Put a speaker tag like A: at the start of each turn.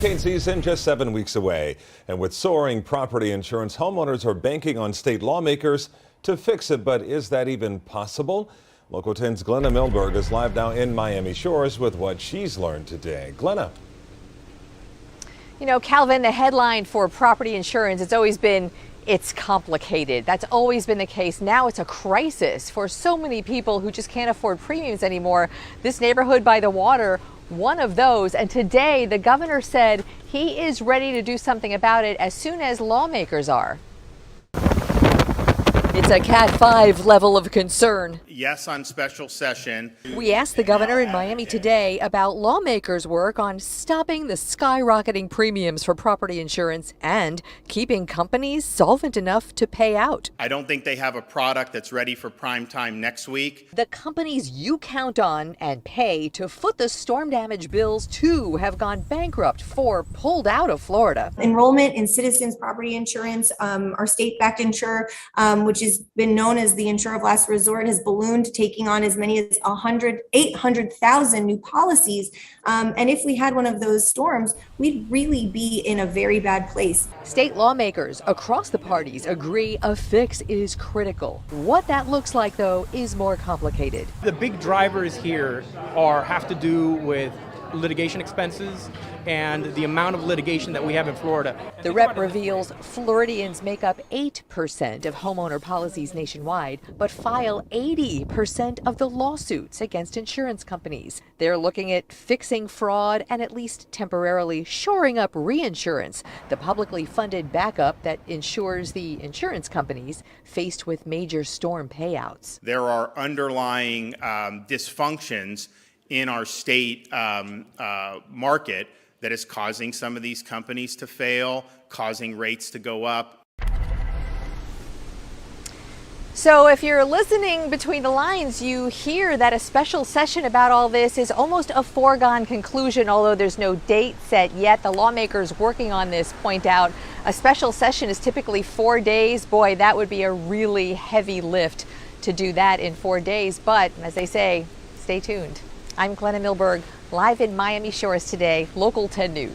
A: Hurricane season just 7 weeks away, and with soaring property insurance, homeowners are banking on state lawmakers to fix it. But is that even possible? Local 10's Glenna Milberg is live now in Miami Shores with what she's learned today. Glenna.
B: You know, Calvin, the headline for property insurance, it's always been, it's complicated. That's always been the case. Now it's a crisis for so many people who just can't afford premiums anymore. This neighborhood by the water, one of those. And today the governor said he is ready to do something about it as soon as lawmakers are. It's a Cat 5 level of concern.
C: Yes, on special session.
B: We asked the governor in Miami today about lawmakers' work on stopping the skyrocketing premiums for property insurance and keeping companies solvent enough to pay out.
C: I don't think they have a product that's ready for prime time next week.
B: The companies you count on and pay to foot the storm damage bills too have gone bankrupt or pulled out of Florida.
D: Enrollment in Citizens Property Insurance, our state-backed insurer, which has been known as the insurer of last resort, has ballooned, taking on as many as 800,000 new policies. And if we had one of those storms, we'd really be in a very bad place.
B: State lawmakers across the parties agree a fix is critical. What that looks like, though, is more complicated.
E: The big drivers here have to do with litigation expenses and the amount of litigation that we have in Florida.
B: The rep reveals Floridians make up 8% of homeowner policies nationwide, but file 80% of the lawsuits against insurance companies. They're looking at fixing fraud and at least temporarily shoring up reinsurance, the publicly funded backup that insures the insurance companies faced with major storm payouts.
C: There are underlying dysfunctions in our state market that is causing some of these companies to fail, causing rates to go up.
B: So if you're listening between the lines, you hear that a special session about all this is almost a foregone conclusion, although there's no date set yet. The lawmakers working on this point out a special session is typically 4 days. Boy, that would be a really heavy lift to do that in 4 days. But as they say, stay tuned. I'm Glenna Milberg, live in Miami Shores today, Local 10 News.